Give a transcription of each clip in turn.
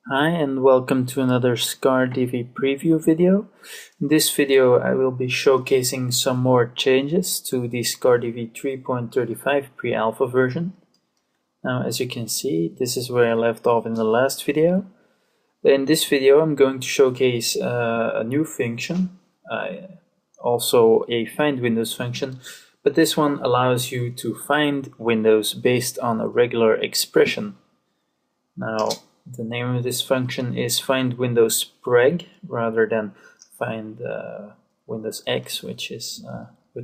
Hi and welcome to another SCAR Divi preview video. In this video I will be showcasing some more changes to the SCAR Divi 3.35 pre-alpha version. Now as you can see, this is where I left off in the last video. In this video I'm going to showcase a new function, also a find windows function, but this one allows you to find windows based on a regular expression. Now the name of this function is find windows preg rather than find windows x, which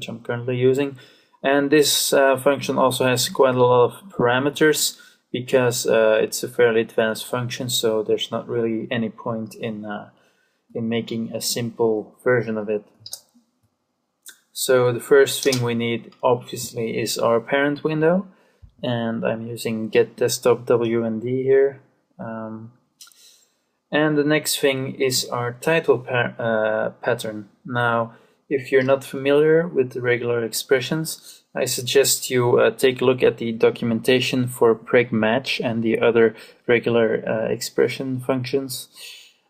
I'm currently using. And this function also has quite a lot of parameters because it's a fairly advanced function, so there's not really any point in making a simple version of it. So the first thing we need obviously is our parent window, and I'm using get desktop WND here. And the next thing is our title pattern. Now, if you're not familiar with the regular expressions, I suggest you take a look at the documentation for preg match and the other regular expression functions.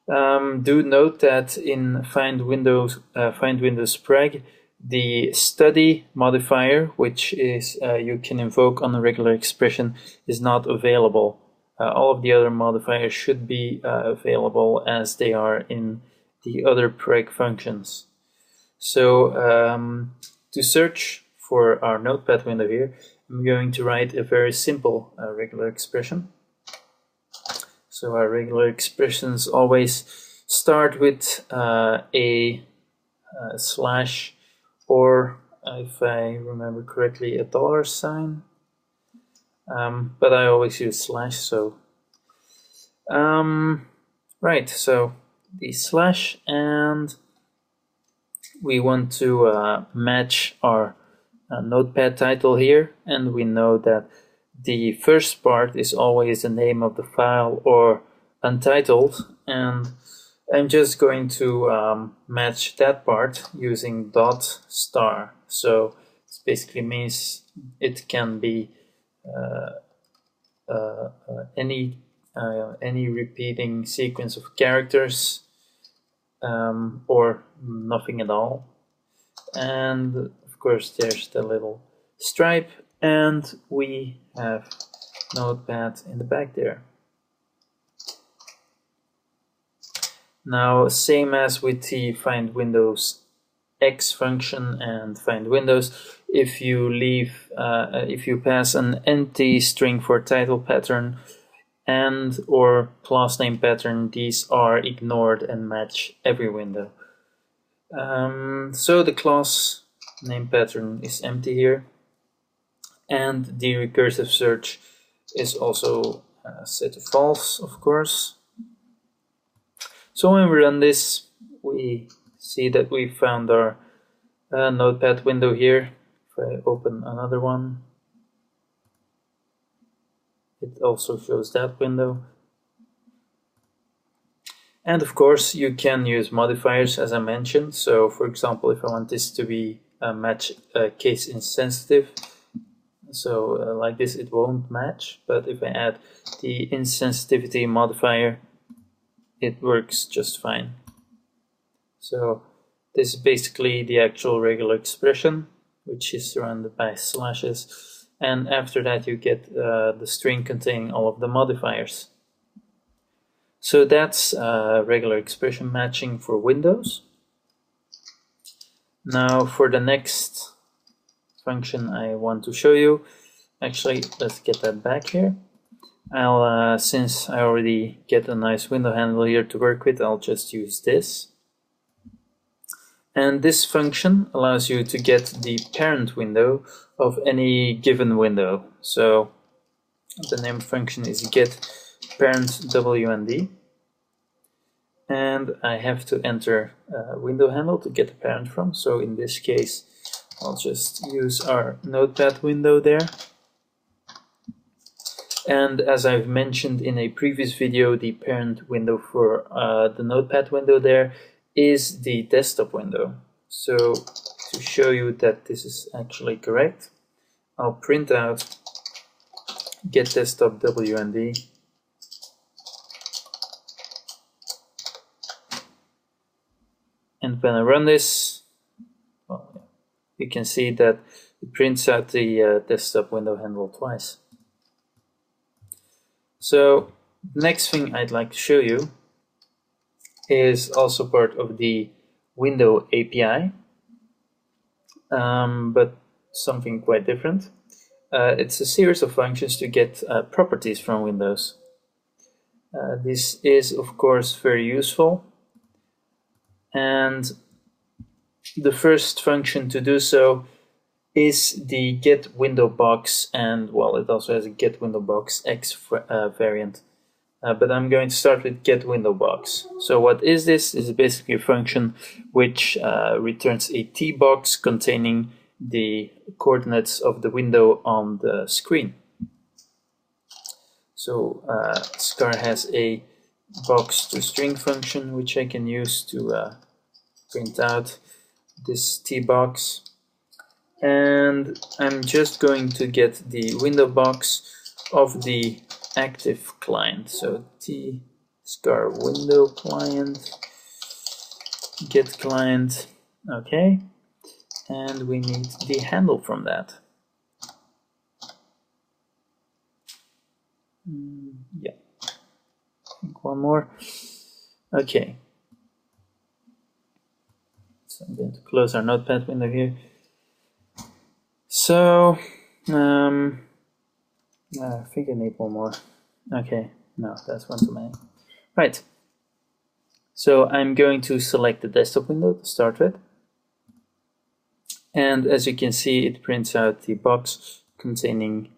Do note that in find windows preg, the study modifier, which is you can invoke on a regular expression, is not available. All of the other modifiers should be available as they are in the other preg functions. So to search for our notepad window here, I'm going to write a very simple regular expression. So our regular expressions always start with a slash, or if I remember correctly, a dollar sign. But I always use slash, so right, so the slash, and we want to match our notepad title here, and we know that the first part is always the name of the file or untitled, and I'm just going to match that part using dot star. So it basically means it can be any repeating sequence of characters or nothing at all. And of course there's the little stripe, and we have notepad in the back there. Now, same as with the find windows x function and find windows, if you pass an empty string for title pattern and or class name pattern, these are ignored and match every window. So the class name pattern is empty here, and the recursive search is also set to false, of course. So when we run this, we see that we found our notepad window here. If I open another one, it also shows that window. And of course you can use modifiers, as I mentioned. So for example, if I want this to be match case insensitive, so like this, it won't match, but if I add the insensitivity modifier, it works just fine. So this is basically the actual regular expression, which is surrounded by slashes, and after that you get the string containing all of the modifiers. So that's regular expression matching for Windows. Now for the next function I want to show you, actually let's get that back here. I'll since I already get a nice window handle here to work with, I'll just use this. And this function allows you to get the parent window of any given window. So the name function is get parent WND, and I have to enter a window handle to get the parent from. So in this case, I'll just use our notepad window there. And as I've mentioned in a previous video, the parent window for the notepad window there is the desktop window. So to show you that this is actually correct, I'll print out get desktop WND, and when I run this, well, you can see that it prints out the desktop window handle twice. So next thing I'd like to show you is also part of the window API, but something quite different. It's a series of functions to get properties from Windows. This is of course very useful, and the first function to do so is the get window box, and well, it also has a get window box X variant. But I'm going to start with get window box. So what is this? Is basically a function which returns a T box containing the coordinates of the window on the screen. So SCAR has a box to string function which I can use to print out this T box. And I'm just going to get the window box of the active client. So T SCAR window client, get client, okay, and we need the handle from that. Yeah, I think one more. Okay, so I'm going to close our notepad window here. So I think I need one more. Okay, no, that's one too many. Right, so I'm going to select the desktop window to start with. And as you can see, it prints out the box containing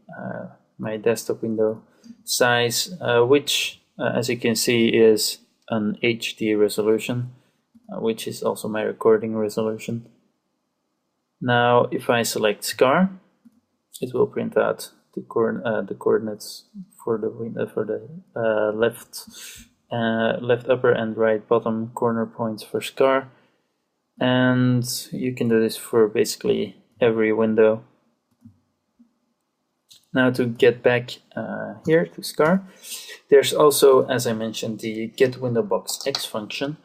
my desktop window size, which, as you can see, is an HD resolution, which is also my recording resolution. Now, if I select SCAR, it will print out the coordinates for the window, for the left upper and right bottom corner points for SCAR, and you can do this for basically every window. Now to get back here to SCAR, there's also, as I mentioned, the get window box X function,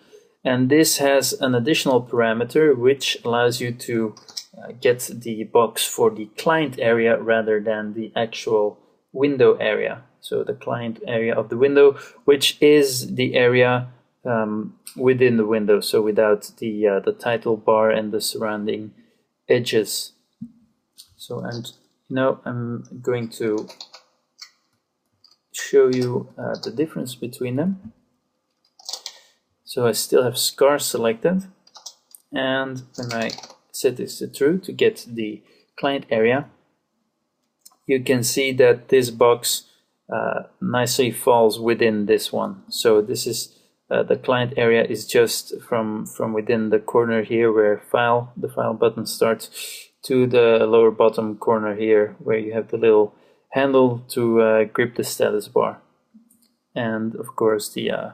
and this has an additional parameter which allows you to get the box for the client area rather than the actual window area. So the client area of the window, which is the area within the window, so without the title bar and the surrounding edges. So I'm going to show you the difference between them. So I still have SCAR selected, and when I set this to true to get the client area, you can see that this box nicely falls within this one. So this is the client area is just from within the corner here where the file button starts to the lower bottom corner here where you have the little handle to grip the status bar. And of course the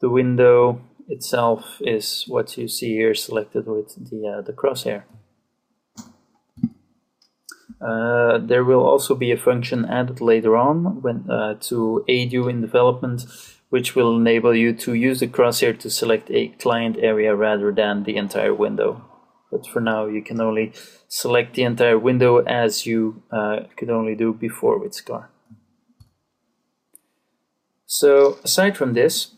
window itself is what you see here selected with the crosshair. There will also be a function added later on to aid you in development, which will enable you to use the crosshair to select a client area rather than the entire window. But for now, you can only select the entire window as you could only do before with SCAR. So aside from this,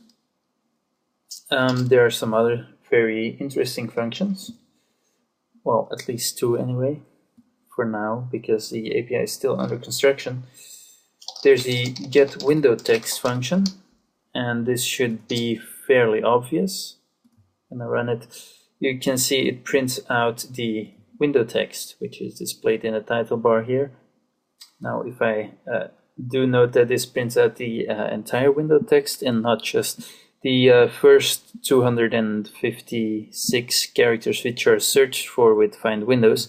there are some other very interesting functions. Well, at least two anyway, for now, because the API is still under construction. There's the get window text function, and this should be fairly obvious. When I run it, you can see it prints out the window text, which is displayed in the title bar here. Now, if I do note that this prints out the entire window text and not just the first 256 characters which are searched for with Find Windows.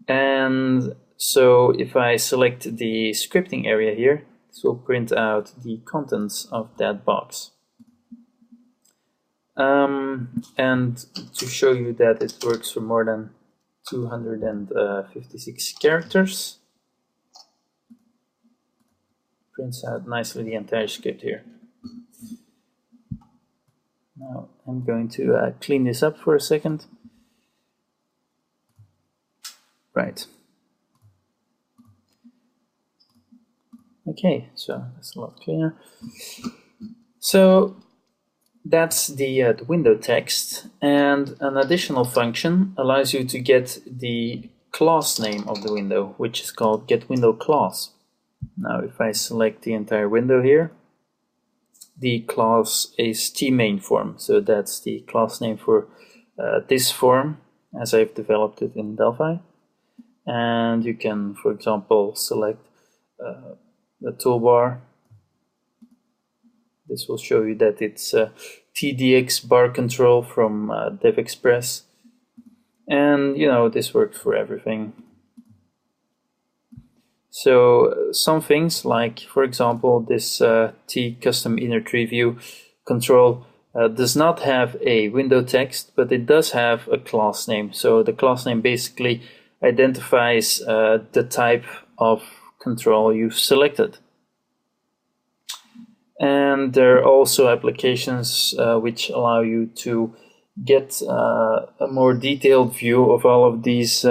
And so if I select the scripting area here, this will print out the contents of that box. And to show you that it works for more than 256 characters, prints out nicely the entire script here. Now I'm going to clean this up for a second. Right. Okay, so that's a lot cleaner. So that's the window text, and an additional function allows you to get the class name of the window, which is called getWindowClass. Now if I select the entire window here, the class is tMainForm, so that's the class name for this form as I've developed it in Delphi. And you can, for example, select the toolbar. This will show you that it's TDX bar control from DevExpress, and you know, this works for everything. So some things like, for example, this T custom inner tree view control does not have a window text, but it does have a class name. So the class name basically identifies the type of control you've selected. And there are also applications which allow you to get a more detailed view of all of these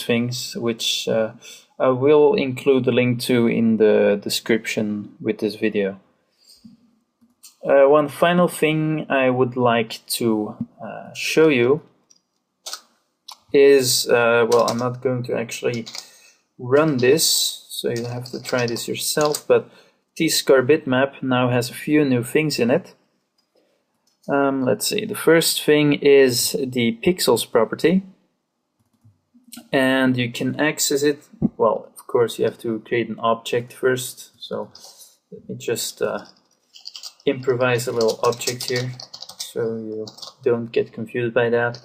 things, which I will include a link to in the description with this video. One final thing I would like to show you is, well, I'm not going to actually run this, so you have to try this yourself, but SCAR bitmap now has a few new things in it. Let's see, the first thing is the pixels property, and you can access it. Well, of course you have to create an object first, so let me just improvise a little object here so you don't get confused by that.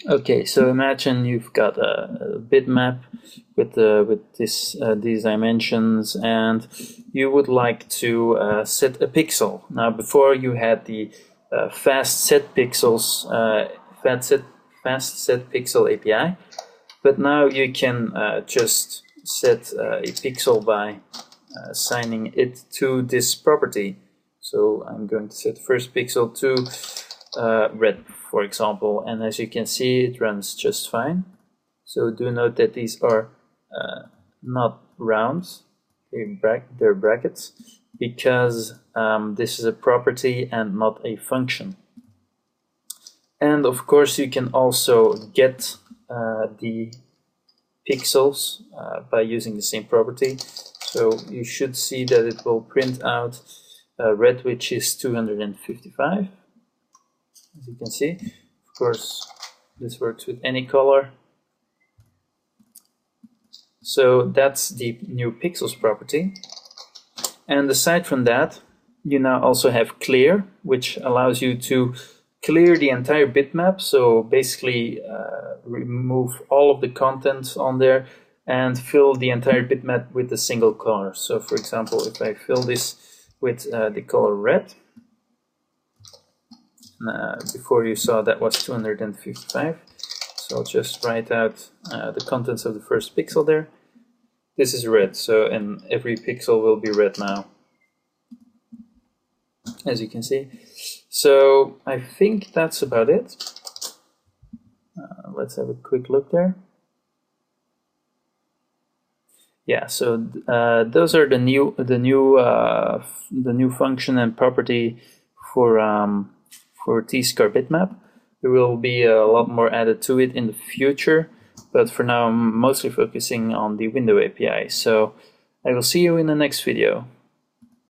Okay, so imagine you've got a bitmap with these dimensions, and you would like to set a pixel. Now, before you had the fast set pixel API, but now you can just set a pixel by assigning it to this property. So I'm going to set first pixel to red, for example, and as you can see, it runs just fine. So do note that these are not rounds, they're brackets, because this is a property and not a function. And of course you can also get the pixels by using the same property. So you should see that it will print out red, which is 255. As you can see, of course, this works with any color. So that's the new pixels property. And aside from that, you now also have clear, which allows you to clear the entire bitmap. So basically remove all of the content on there and fill the entire bitmap with a single color. So for example, if I fill this with the color red, before you saw that was 255, so I'll just write out the contents of the first pixel there. This is red, so and every pixel will be red now, as you can see. So I think that's about it. Let's have a quick look there. Yeah, so those are the new function and property for SCAR bitmap. There will be a lot more added to it in the future, but for now I'm mostly focusing on the window API. So I will see you in the next video.